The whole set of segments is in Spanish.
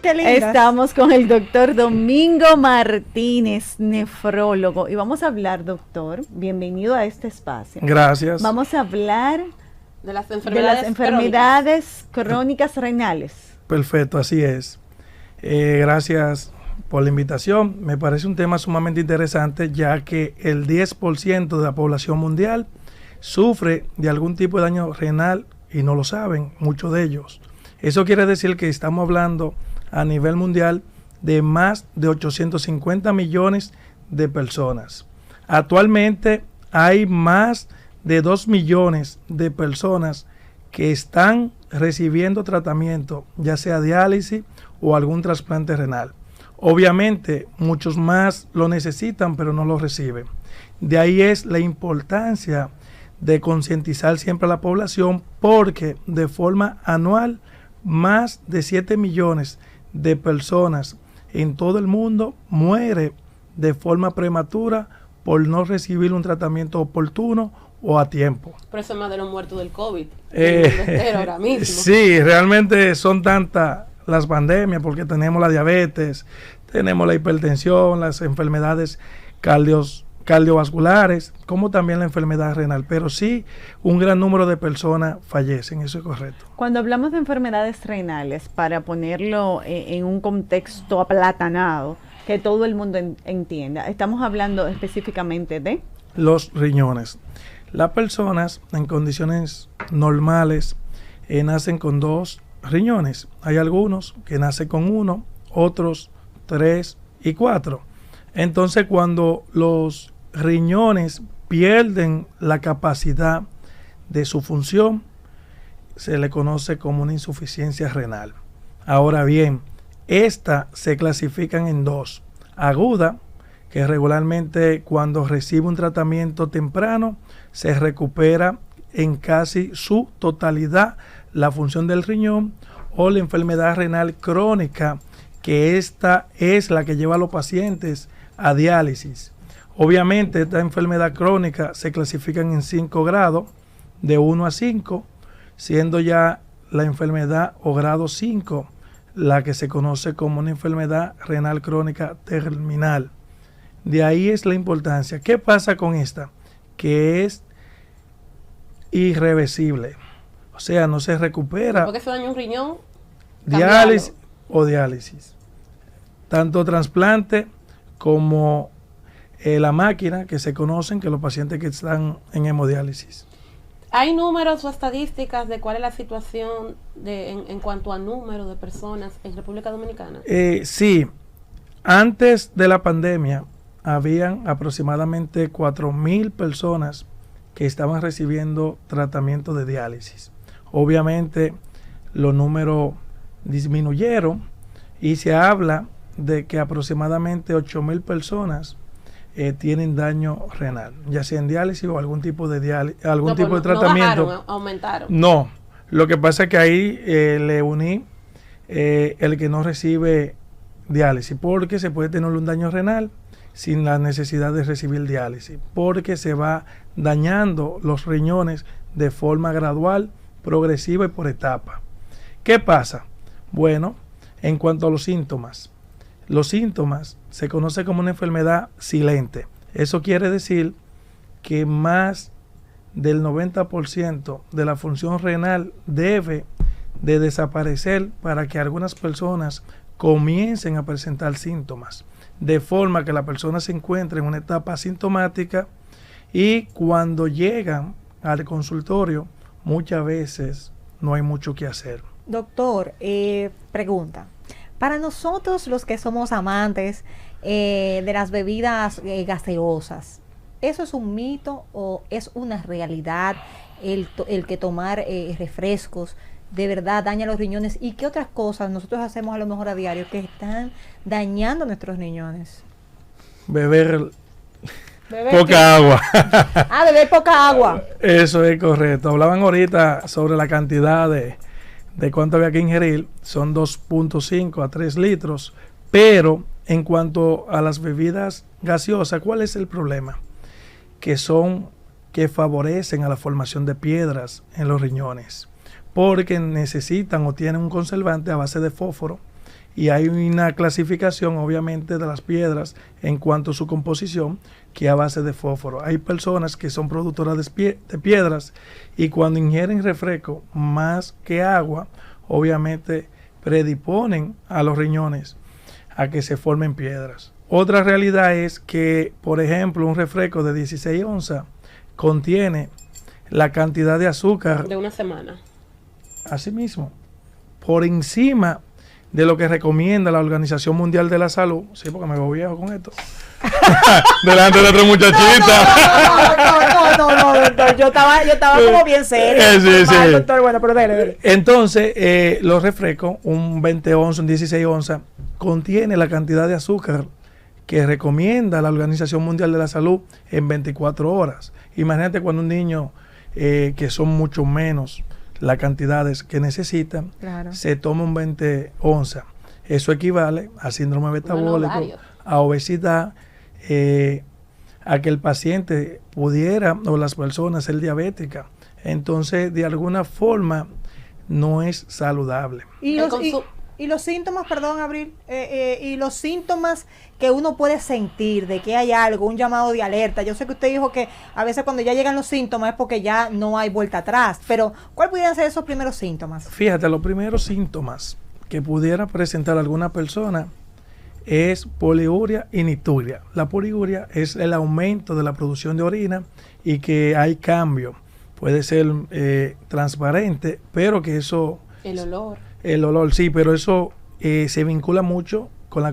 Qué lindas. Estamos con el doctor Domingo Martínez, nefrólogo. Y vamos a hablar, doctor, bienvenido a este espacio. Gracias. Vamos a hablar De las de las enfermedades crónicas renales. Perfecto, así es. Gracias por la invitación. Me parece un tema sumamente interesante, ya que el 10% de la población mundial sufre de algún tipo de daño renal y no lo saben, muchos de ellos. Eso quiere decir que estamos hablando a nivel mundial de más de 850 millones de personas. Actualmente hay más de 2 millones de personas que están recibiendo tratamiento, ya sea diálisis o algún trasplante renal. Obviamente muchos más lo necesitan, pero no lo reciben. De ahí es la importancia de concientizar siempre a la población, porque de forma anual más de 7 millones de personas en todo el mundo muere de forma prematura por no recibir un tratamiento oportuno o a tiempo. Por eso es más de los muertos del COVID. El mundo entero ahora mismo. Sí, realmente son tantas las pandemias, porque tenemos la diabetes, tenemos la hipertensión, las enfermedades cardiovasculares, como también la enfermedad renal, pero sí un gran número de personas fallecen, eso es correcto. Cuando hablamos de enfermedades renales, para ponerlo en un contexto aplatanado, que todo el mundo entienda, estamos hablando específicamente de los riñones. Las personas en condiciones normales nacen con 2 riñones. Hay algunos que nacen con 1, otros 3 y 4. Entonces, cuando los riñones pierden la capacidad de su función, se le conoce como una insuficiencia renal. Ahora bien, estas se clasifican en 2. Aguda, que regularmente cuando recibe un tratamiento temprano se recupera en casi su totalidad la función del riñón, o la enfermedad renal crónica, que esta es la que lleva a los pacientes a diálisis. Obviamente esta enfermedad crónica se clasifican en 5 grados, de 1 a 5, siendo ya la enfermedad o grado 5 la que se conoce como una enfermedad renal crónica terminal. De ahí es la importancia. ¿Qué pasa con esta? Que es irreversible. O sea, no se recupera. Porque se daña un riñón. Diálisis o diálisis. Tanto trasplante como la máquina que se conocen, que los pacientes que están en hemodiálisis. ¿Hay números o estadísticas de cuál es la situación en cuanto a número de personas en República Dominicana? Sí. Antes de la pandemia, habían aproximadamente 4,000 personas que estaban recibiendo tratamiento de diálisis. Obviamente los números disminuyeron y se habla de que aproximadamente 8,000 personas tienen daño renal, ya sea en diálisis o algún tipo de tipo de tratamiento. No aumentaron. No, lo que pasa es que ahí le uní el que no recibe diálisis, porque se puede tener un daño renal sin la necesidad de recibir diálisis, porque se va dañando los riñones de forma gradual, progresiva y por etapa. ¿Qué pasa? Bueno, en cuanto a los síntomas se conoce como una enfermedad silente. Eso quiere decir que más del 90% de la función renal debe de desaparecer para que algunas personas comiencen a presentar síntomas, de forma que la persona se encuentre en una etapa asintomática, y cuando llegan al consultorio muchas veces no hay mucho que hacer. Doctor, pregunta. Para nosotros los que somos amantes de las bebidas gaseosas, ¿eso es un mito o es una realidad el que tomar refrescos de verdad daña los riñones? ¿Y qué otras cosas nosotros hacemos a lo mejor a diario que están dañando nuestros riñones? Beber poca agua. Beber poca agua. Eso es correcto. Hablaban ahorita sobre la cantidad de cuánto había que ingerir. Son 2.5 a 3 litros. Pero en cuanto a las bebidas gaseosas, ¿cuál es el problema? Que favorecen a la formación de piedras en los riñones, porque necesitan o tienen un conservante a base de fósforo, y hay una clasificación obviamente de las piedras en cuanto a su composición, que es a base de fósforo. Hay personas que son productoras de piedras y cuando ingieren refresco más que agua, obviamente predisponen a los riñones a que se formen piedras. Otra realidad es que, por ejemplo, un refresco de 16 onzas contiene la cantidad de azúcar De una semana. asimismo por encima de lo que recomienda la Organización Mundial de la Salud. Sí, porque me veo viejo con esto. Delante de otra muchachita. No, doctor. Yo estaba como bien serio. Sí, sí. Doctor, bueno, pero dele. Entonces, los refrescos, un 20 onzas, un 16 onzas, contiene la cantidad de azúcar que recomienda la Organización Mundial de la Salud en 24 horas. Imagínate cuando un niño, que son mucho menos las cantidades que necesitan, Claro. se toma un 20 onzas. Eso equivale a síndrome metabólico, varios. a obesidad, a que el paciente pudiera, o las personas, ser diabética. Entonces, de alguna forma, no es saludable. Y los síntomas, perdón, Abril, y los síntomas que uno puede sentir de que hay algo, un llamado de alerta. Yo sé que usted dijo que a veces cuando ya llegan los síntomas es porque ya no hay vuelta atrás, pero ¿cuáles pudieran ser esos primeros síntomas? Fíjate, los primeros síntomas que pudiera presentar alguna persona es poliuria y nituria. La poliuria es el aumento de la producción de orina y que hay cambio. Puede ser transparente, pero que eso... El olor. El olor, sí, pero eso se vincula mucho con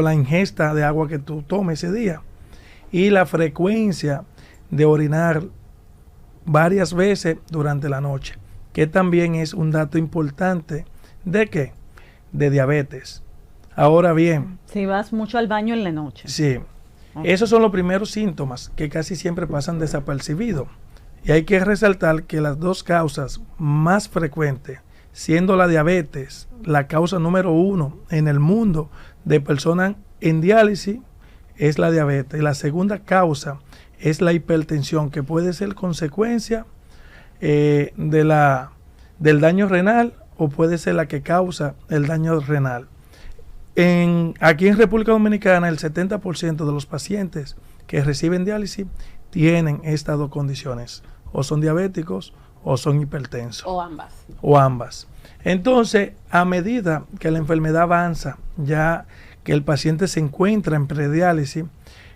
la ingesta de agua que tú tomes ese día. Y la frecuencia de orinar varias veces durante la noche, que también es un dato importante de ¿qué? De diabetes. Ahora bien, Si vas mucho al baño en la noche. sí, esos son los primeros síntomas que casi siempre pasan desapercibidos. Y hay que resaltar que las dos causas más frecuentes, siendo la diabetes la causa número 1 en el mundo de personas en diálisis, es la diabetes. Y la segunda causa es la hipertensión, que puede ser consecuencia del daño renal o puede ser la que causa el daño renal. Aquí en República Dominicana, el 70% de los pacientes que reciben diálisis tienen estas dos condiciones, o son diabéticos o son hipertensos. O ambas. Entonces, a medida que la enfermedad avanza, ya que el paciente se encuentra en prediálisis,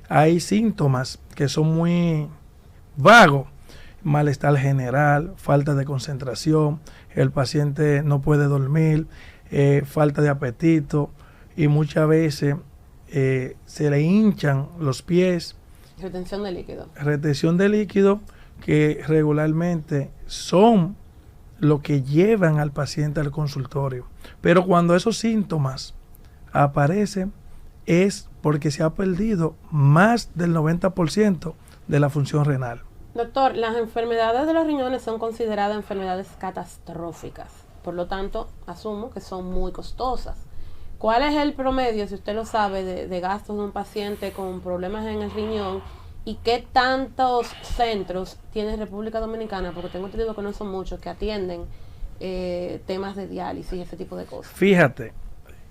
hay síntomas que son muy vagos. Malestar general, falta de concentración, el paciente no puede dormir, falta de apetito y muchas veces se le hinchan los pies. Retención de líquido. Retención de líquido, que regularmente son lo que llevan al paciente al consultorio. Pero cuando esos síntomas aparecen es porque se ha perdido más del 90% de la función renal. Doctor, las enfermedades de los riñones son consideradas enfermedades catastróficas. Por lo tanto, asumo que son muy costosas. ¿Cuál es el promedio, si usted lo sabe, de gastos de un paciente con problemas en el riñón? ¿Y qué tantos centros tiene República Dominicana? Porque tengo entendido que no son muchos que atienden temas de diálisis y ese tipo de cosas. Fíjate,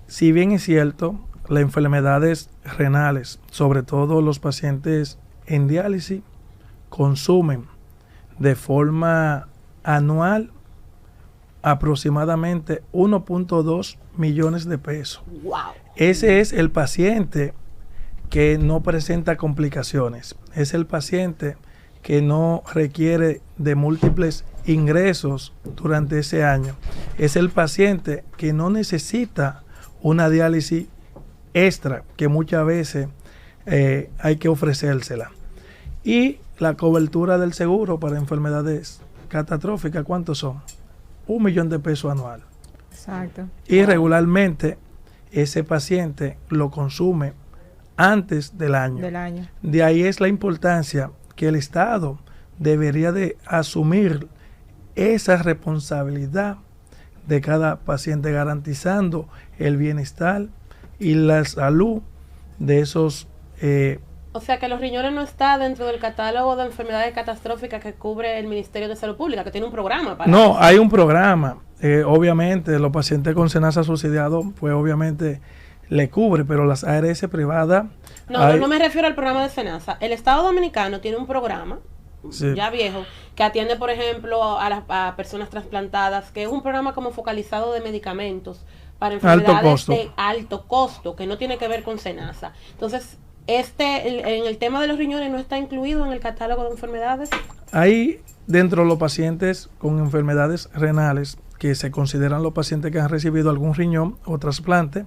si bien es cierto, las enfermedades renales, sobre todo los pacientes en diálisis, consumen de forma anual aproximadamente 1.2 millones de pesos. ¡Wow! Ese es el paciente que no presenta complicaciones. Es el paciente que no requiere de múltiples ingresos durante ese año. Es el paciente que no necesita una diálisis extra, que muchas veces hay que ofrecérsela. Y la cobertura del seguro para enfermedades catastróficas, ¿cuántos son? 1 millón de pesos anual. Exacto. Y regularmente ese paciente lo consume antes del año. De ahí es la importancia que el Estado debería de asumir esa responsabilidad de cada paciente, garantizando el bienestar y la salud de esos. O sea que los riñones no está dentro del catálogo de enfermedades catastróficas que cubre el Ministerio de Salud Pública, que tiene un programa para No, eso. hay un programa obviamente los pacientes con SENASA subsidiado, pues obviamente le cubre, pero las ARS privadas... No me refiero al programa de SENASA. El Estado Dominicano tiene un programa, Sí. ya viejo, que atiende, por ejemplo, a personas trasplantadas, que es un programa como focalizado de medicamentos para enfermedades de alto costo, que no tiene que ver con SENASA. Entonces, en el tema de los riñones no está incluido en el catálogo de enfermedades. Hay dentro de los pacientes con enfermedades renales, que se consideran los pacientes que han recibido algún riñón o trasplante,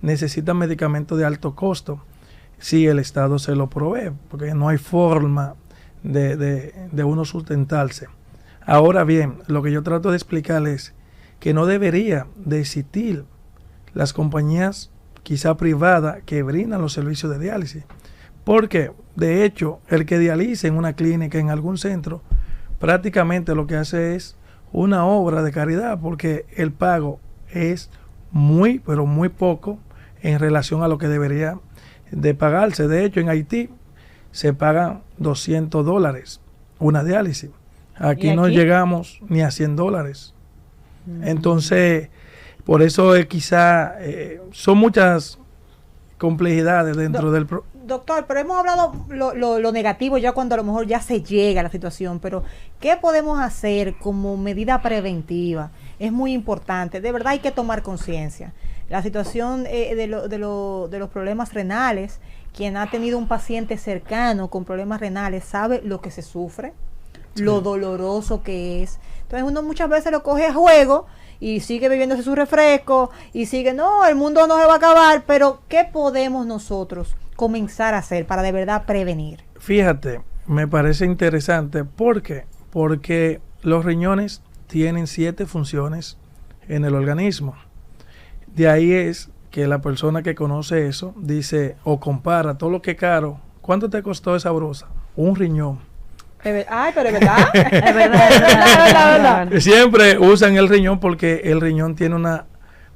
necesitan medicamentos de alto costo. Si el Estado se lo provee, porque no hay forma de uno sustentarse. Ahora bien, lo que yo trato de explicar es que no debería de existir las compañías quizá privadas que brindan los servicios de diálisis, porque de hecho el que dializa en una clínica, en algún centro, prácticamente lo que hace es una obra de caridad, porque el pago es muy, pero muy poco en relación a lo que debería de pagarse. De hecho, en Haití se pagan $200 una diálisis. Aquí no llegamos ni a $100. Entonces, por eso quizá son muchas complejidades dentro del... Doctor, pero hemos hablado lo negativo ya cuando a lo mejor ya se llega a la situación, pero ¿qué podemos hacer como medida preventiva? Es muy importante, de verdad hay que tomar conciencia. La situación de los problemas renales, quien ha tenido un paciente cercano con problemas renales sabe lo que se sufre, sí, lo doloroso que es. Entonces uno muchas veces lo coge a juego y sigue bebiéndose su refresco y sigue, no, el mundo no se va a acabar, pero ¿qué podemos nosotros comenzar a hacer para de verdad prevenir? Fíjate, me parece interesante. ¿Por qué? Porque los riñones tienen 7 funciones en el organismo. De ahí es que la persona que conoce eso dice o compara todo lo que es caro. ¿Cuánto te costó esa brosa? Un riñón. Ay, pero es verdad. Es verdad. Siempre usan el riñón porque el riñón tiene unas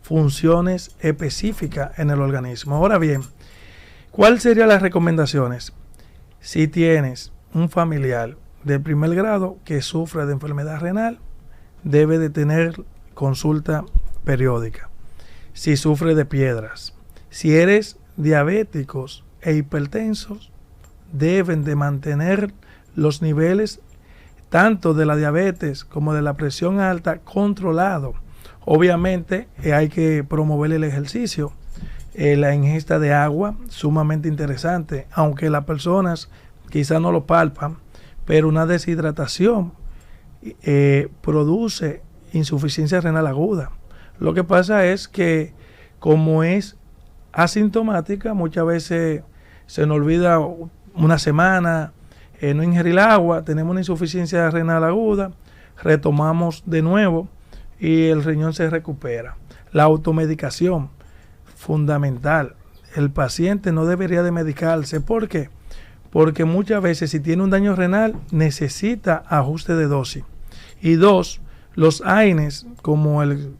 funciones específicas en el organismo. Ahora bien, ¿cuáles serían las recomendaciones? Si tienes un familiar de primer grado que sufre de enfermedad renal, debe de tener consulta periódica. Si sufre de piedras, si eres diabéticos e hipertensos, deben de mantener los niveles tanto de la diabetes como de la presión alta controlado. Obviamente hay que promover el ejercicio, la ingesta de agua, sumamente interesante, aunque las personas quizás no lo palpan, pero una deshidratación produce insuficiencia renal aguda. Lo que pasa es que como es asintomática, muchas veces se nos olvida una semana no ingerir agua, tenemos una insuficiencia renal aguda, retomamos de nuevo y el riñón se recupera. La automedicación, fundamental. El paciente no debería de medicarse. ¿Por qué? Porque muchas veces si tiene un daño renal necesita ajuste de dosis. Y 2, los AINES como el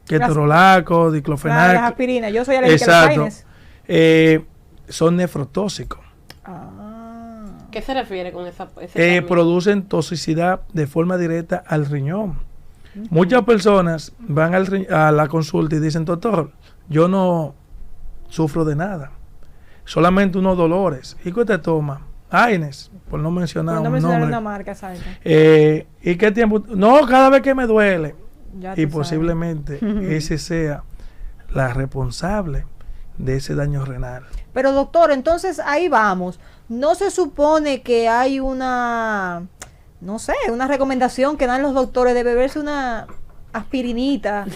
ketorolaco, diclofenac, las aspirinas, yo soy alérgica a los AINES. Son nefrotóxicos. ¿Qué se refiere con ese producen toxicidad de forma directa al riñón. Muchas personas van a la consulta y dicen, doctor, yo no sufro de nada, solamente unos dolores. ¿Y qué te toma? AINES, por no mencionar un nombre. Una marca, ¿sabes? ¿Y qué tiempo? No, cada vez que me duele. Y posiblemente ese sea la responsable de ese daño renal. Pero doctor, entonces ahí vamos. ¿No se supone que hay una recomendación que dan los doctores de beberse una aspirinita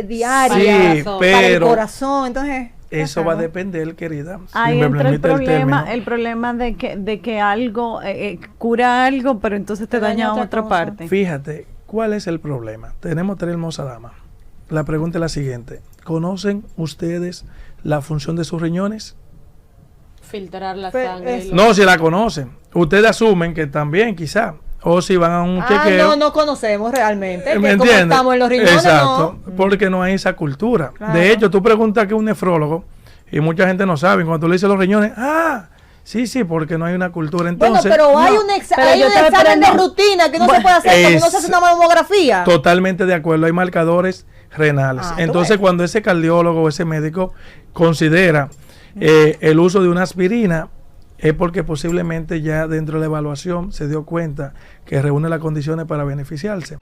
diaria, sí, para el corazón? Entonces eso va a depender, querida. Ahí entra el problema de que algo cura algo, pero entonces te daña otra parte. Fíjate, ¿cuál es el problema? Tenemos 3 hermosas damas. La pregunta es la siguiente: ¿conocen ustedes la función de sus riñones? Filtrar la sangre. No, si la conocen. Ustedes asumen que también, quizá. O si van a un chequeo. No conocemos realmente. ¿Me entiendes? Estamos en los riñones. Exacto, porque no hay esa cultura. Claro. De hecho, tú preguntas que un nefrólogo, y mucha gente no sabe, cuando tú le dices los riñones, Sí, porque no hay una cultura. Entonces, bueno, pero hay no, un, pero hay yo un estoy examen de esperando- rutina que no se puede hacer cuando no se hace una mamografía. totalmente de acuerdo, hay marcadores renales. Ah, tú Entonces, ves. cuando ese cardiólogo o ese médico considera el uso de una aspirina, es porque posiblemente ya dentro de la evaluación se dio cuenta que reúne las condiciones para beneficiarse.